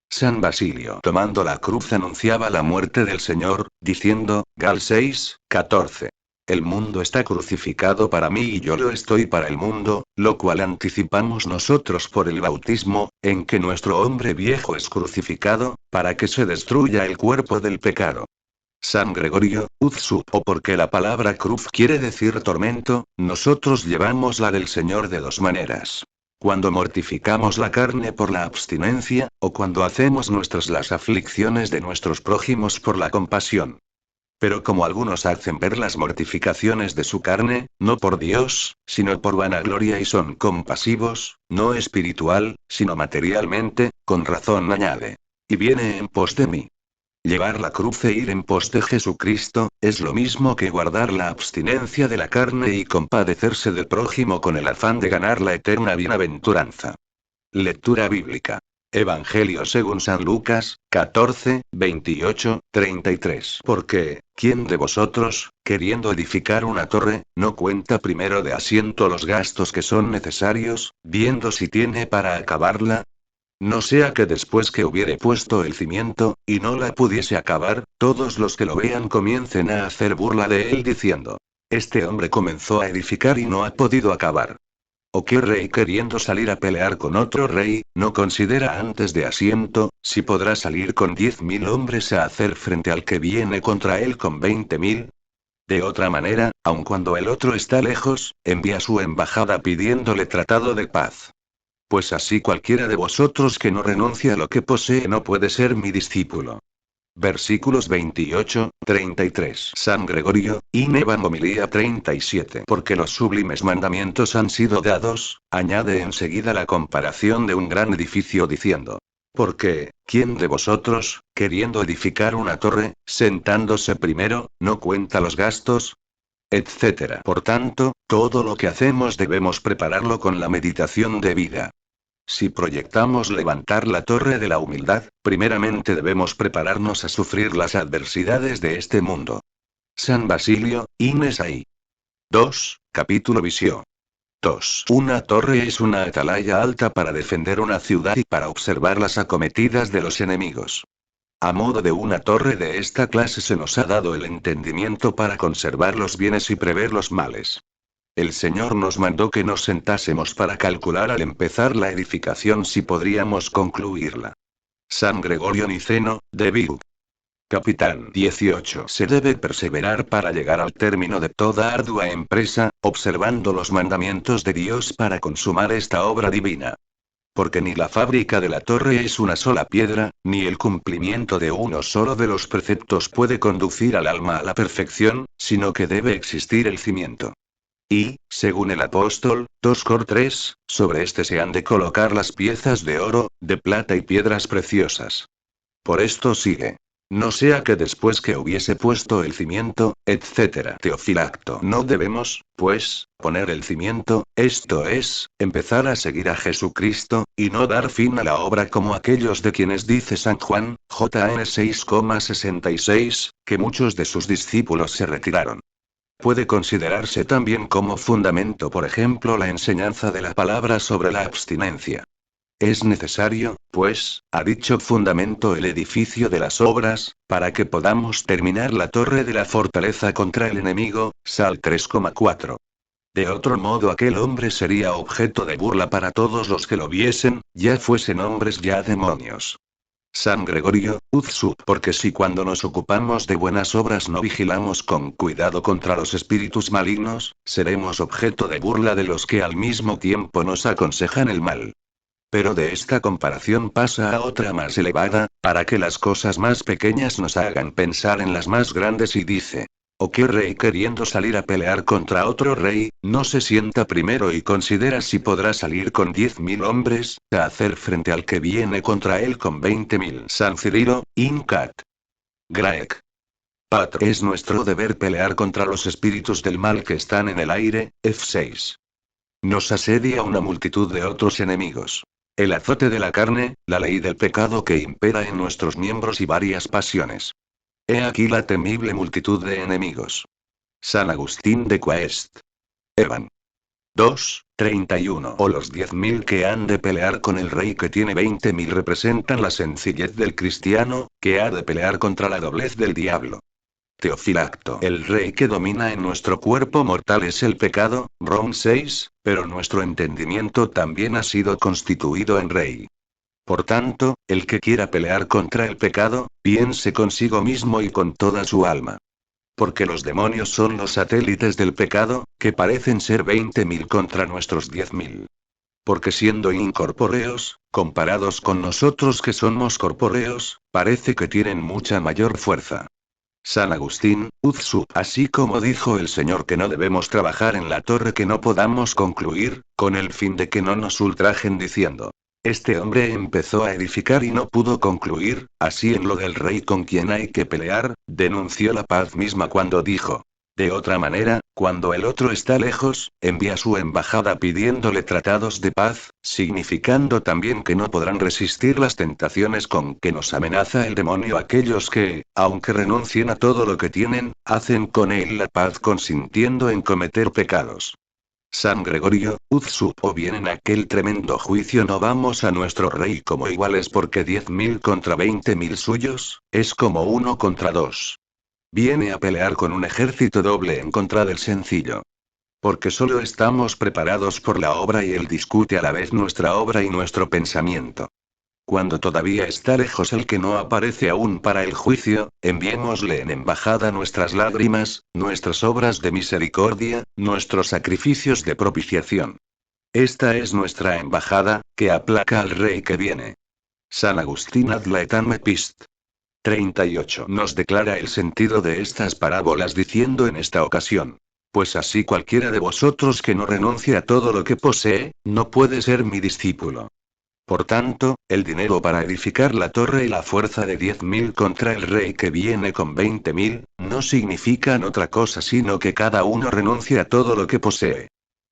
San Basilio tomando la cruz anunciaba la muerte del Señor, diciendo, Gal 6, 14. El mundo está crucificado para mí y yo lo estoy para el mundo, lo cual anticipamos nosotros por el bautismo, en que nuestro hombre viejo es crucificado, para que se destruya el cuerpo del pecado. San Gregorio, Uzsup o porque la palabra cruz quiere decir tormento, nosotros llevamos la del Señor de dos maneras. Cuando mortificamos la carne por la abstinencia, o cuando hacemos nuestras las aflicciones de nuestros prójimos por la compasión. Pero como algunos hacen ver las mortificaciones de su carne, no por Dios, sino por vanagloria y son compasivos, no espiritual, sino materialmente, con razón añade. Y viene en pos de mí. Llevar la cruz e ir en pos de Jesucristo, es lo mismo que guardar la abstinencia de la carne y compadecerse del prójimo con el afán de ganar la eterna bienaventuranza. Lectura bíblica. Evangelio según San Lucas, 14, 28, 33. Porque, ¿quién de vosotros, queriendo edificar una torre, no cuenta primero de asiento los gastos que son necesarios, viendo si tiene para acabarla? No sea que después que hubiere puesto el cimiento, y no la pudiese acabar, todos los que lo vean comiencen a hacer burla de él diciendo: Este hombre comenzó a edificar y no ha podido acabar. ¿O qué rey queriendo salir a pelear con otro rey, no considera antes de asiento, si podrá salir con 10.000 hombres a hacer frente al que viene contra él con 20.000? De otra manera, aun cuando el otro está lejos, envía su embajada pidiéndole tratado de paz. Pues así cualquiera de vosotros que no renuncie a lo que posee no puede ser mi discípulo. Versículos 28, 33. San Gregorio, in Evangelii 37. Porque los sublimes mandamientos han sido dados, añade enseguida la comparación de un gran edificio diciendo. Porque, ¿quién de vosotros, queriendo edificar una torre, sentándose primero, no cuenta los gastos? Etcétera. Por tanto, todo lo que hacemos debemos prepararlo con la meditación debida. Si proyectamos levantar la torre de la humildad, primeramente debemos prepararnos a sufrir las adversidades de este mundo. San Basilio, Ines ahí. 2, capítulo Visión. 2. Una torre es una atalaya alta para defender una ciudad y para observar las acometidas de los enemigos. A modo de una torre de esta clase se nos ha dado el entendimiento para conservar los bienes y prever los males. El Señor nos mandó que nos sentásemos para calcular al empezar la edificación si podríamos concluirla. San Gregorio Niceno, de Vigo. Capitán 18. Se debe perseverar para llegar al término de toda ardua empresa, observando los mandamientos de Dios para consumar esta obra divina. Porque ni la fábrica de la torre es una sola piedra, ni el cumplimiento de uno solo de los preceptos puede conducir al alma a la perfección, sino que debe existir el cimiento. Y, según el apóstol, 2 Cor 3, sobre este se han de colocar las piezas de oro, de plata y piedras preciosas. Por esto sigue. No sea que después que hubiese puesto el cimiento, etc. Teofilacto. No debemos, pues, poner el cimiento, esto es, empezar a seguir a Jesucristo, y no dar fin a la obra como aquellos de quienes dice San Juan, JN 6,66, que muchos de sus discípulos se retiraron. Puede considerarse también como fundamento, por ejemplo, la enseñanza de la palabra sobre la abstinencia. Es necesario, pues, a dicho fundamento el edificio de las obras, para que podamos terminar la torre de la fortaleza contra el enemigo, Sal 3,4. De otro modo aquel hombre sería objeto de burla para todos los que lo viesen, ya fuesen hombres ya demonios. San Gregorio, Uzsu, porque si cuando nos ocupamos de buenas obras no vigilamos con cuidado contra los espíritus malignos, seremos objeto de burla de los que al mismo tiempo nos aconsejan el mal. Pero de esta comparación pasa a otra más elevada, para que las cosas más pequeñas nos hagan pensar en las más grandes y dice: ¿o qué rey queriendo salir a pelear contra otro rey, no se sienta primero y considera si podrá salir con 10.000 hombres, a hacer frente al que viene contra él con 20.000? San Cirilo, Incat. Graec. Patro. Es nuestro deber pelear contra los espíritus del mal que están en el aire, F6. Nos asedia una multitud de otros enemigos. El azote de la carne, la ley del pecado que impera en nuestros miembros y varias pasiones. He aquí la temible multitud de enemigos. San Agustín de Quaest. Evan. 2, 31. O los 10.000 que han de pelear con el rey que tiene 20.000 representan la sencillez del cristiano, que ha de pelear contra la doblez del diablo. Teofilacto. El rey que domina en nuestro cuerpo mortal es el pecado, Rom 6, pero nuestro entendimiento también ha sido constituido en rey. Por tanto, el que quiera pelear contra el pecado, piense consigo mismo y con toda su alma. Porque los demonios son los satélites del pecado, que parecen ser 20.000 contra nuestros 10.000. Porque siendo incorpóreos, comparados con nosotros que somos corpóreos, parece que tienen mucha mayor fuerza. San Agustín, Uzsu. Así como dijo el Señor que no debemos trabajar en la torre que no podamos concluir, con el fin de que no nos ultrajen diciendo: este hombre empezó a edificar y no pudo concluir, así en lo del rey con quien hay que pelear, denunció la paz misma cuando dijo: de otra manera, cuando el otro está lejos, envía su embajada pidiéndole tratados de paz, significando también que no podrán resistir las tentaciones con que nos amenaza el demonio aquellos que, aunque renuncien a todo lo que tienen, hacen con él la paz consintiendo en cometer pecados. San Gregorio, Uzsu. O bien en aquel tremendo juicio no vamos a nuestro rey como iguales porque 10.000 contra 20.000 suyos, es como 1 contra 2. Viene a pelear con un ejército doble en contra del sencillo. Porque solo estamos preparados por la obra y él discute a la vez nuestra obra y nuestro pensamiento. Cuando todavía está lejos el que no aparece aún para el juicio, enviémosle en embajada nuestras lágrimas, nuestras obras de misericordia, nuestros sacrificios de propiciación. Esta es nuestra embajada, que aplaca al rey que viene. San Agustín ad Laetam Epist. 38. Nos declara el sentido de estas parábolas diciendo en esta ocasión: pues así cualquiera de vosotros que no renuncie a todo lo que posee, no puede ser mi discípulo. Por tanto, el dinero para edificar la torre y la fuerza de 10.000 contra el rey que viene con 20.000, no significan otra cosa sino que cada uno renuncie a todo lo que posee.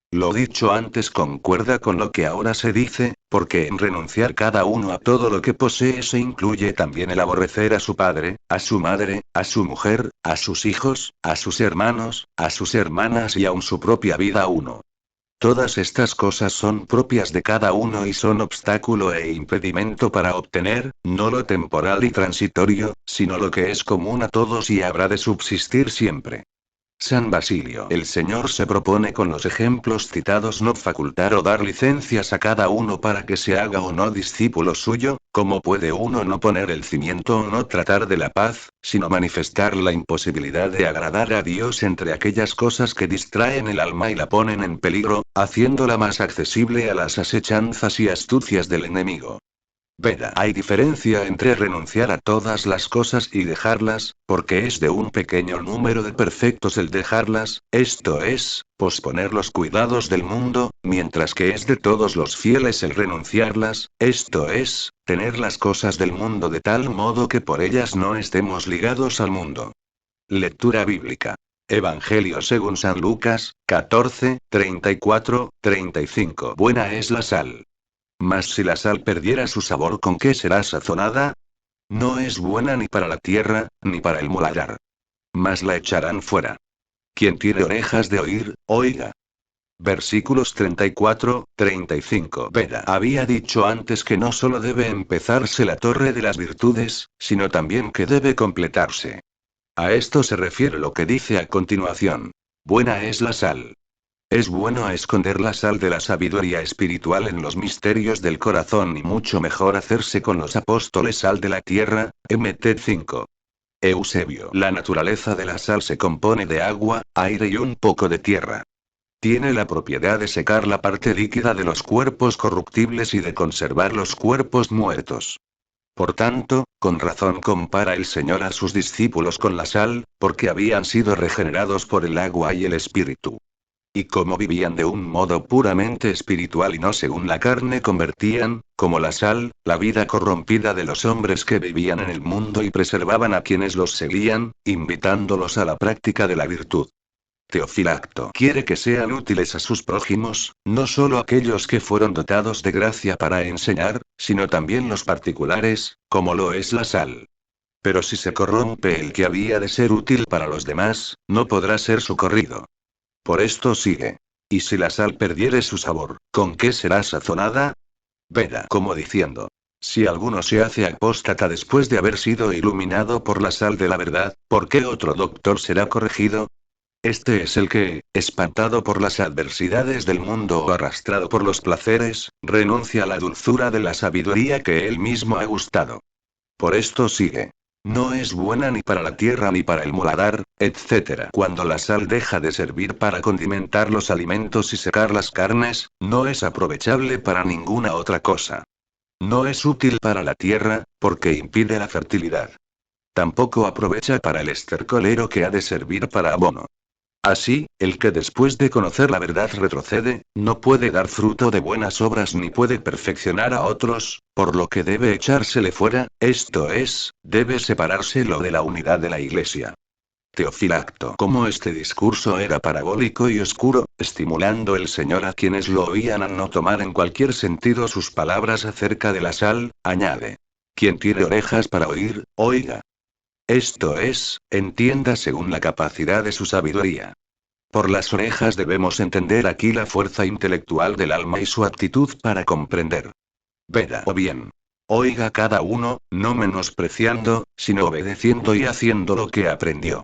Lo dicho antes concuerda con lo que ahora se dice, porque en renunciar cada uno a todo lo que posee se incluye también el aborrecer a su padre, a su madre, a su mujer, a sus hijos, a sus hermanos, a sus hermanas y aun su propia vida uno. Todas estas cosas son propias de cada uno y son obstáculo e impedimento para obtener, no lo temporal y transitorio, sino lo que es común a todos y habrá de subsistir siempre. San Basilio. El Señor se propone con los ejemplos citados no facultar o dar licencias a cada uno para que se haga o no discípulo suyo, como puede uno no poner el cimiento o no tratar de la paz, sino manifestar la imposibilidad de agradar a Dios entre aquellas cosas que distraen el alma y la ponen en peligro, haciéndola más accesible a las asechanzas y astucias del enemigo. Veda. Hay diferencia entre renunciar a todas las cosas y dejarlas, porque es de un pequeño número de perfectos el dejarlas, esto es, posponer los cuidados del mundo, mientras que es de todos los fieles el renunciarlas, esto es, tener las cosas del mundo de tal modo que por ellas no estemos ligados al mundo. Lectura bíblica. Evangelio según San Lucas, 14, 34, 35. Buena es la sal. Mas si la sal perdiera su sabor, ¿con qué será sazonada? No es buena ni para la tierra, ni para el moladar. Mas la echarán fuera. Quien tiene orejas de oír, oiga. Versículos 34, 35. Veda había dicho antes que no solo debe empezarse la torre de las virtudes, sino también que debe completarse. A esto se refiere lo que dice a continuación. Buena es la sal. Es bueno esconder la sal de la sabiduría espiritual en los misterios del corazón y mucho mejor hacerse con los apóstoles sal de la tierra. Mt 5. Eusebio. La naturaleza de la sal se compone de agua, aire y un poco de tierra. Tiene la propiedad de secar la parte líquida de los cuerpos corruptibles y de conservar los cuerpos muertos. Por tanto, con razón compara el Señor a sus discípulos con la sal, porque habían sido regenerados por el agua y el espíritu. Y como vivían de un modo puramente espiritual y no según la carne, convertían, como la sal, la vida corrompida de los hombres que vivían en el mundo y preservaban a quienes los seguían, invitándolos a la práctica de la virtud. Teofilacto quiere que sean útiles a sus prójimos, no solo aquellos que fueron dotados de gracia para enseñar, sino también los particulares, como lo es la sal. Pero si se corrompe el que había de ser útil para los demás, no podrá ser socorrido. Por esto sigue. Y si la sal perdiere su sabor, ¿con qué será sazonada? Veda como diciendo. Si alguno se hace apóstata después de haber sido iluminado por la sal de la verdad, ¿por qué otro doctor será corregido? Este es el que, espantado por las adversidades del mundo o arrastrado por los placeres, renuncia a la dulzura de la sabiduría que él mismo ha gustado. Por esto sigue. No es buena ni para la tierra ni para el muladar, etc. Cuando la sal deja de servir para condimentar los alimentos y secar las carnes, no es aprovechable para ninguna otra cosa. No es útil para la tierra, porque impide la fertilidad. Tampoco aprovecha para el estercolero que ha de servir para abono. Así, el que después de conocer la verdad retrocede, no puede dar fruto de buenas obras ni puede perfeccionar a otros, por lo que debe echársele fuera, esto es, debe separárselo de la unidad de la Iglesia. Teofilacto. Como este discurso era parabólico y oscuro, estimulando el Señor a quienes lo oían a no tomar en cualquier sentido sus palabras acerca de la sal, añade. Quien tiene orejas para oír, oiga. Esto es, entienda según la capacidad de su sabiduría. Por las orejas debemos entender aquí la fuerza intelectual del alma y su aptitud para comprender. Veda o bien. Oiga cada uno, no menospreciando, sino obedeciendo y haciendo lo que aprendió.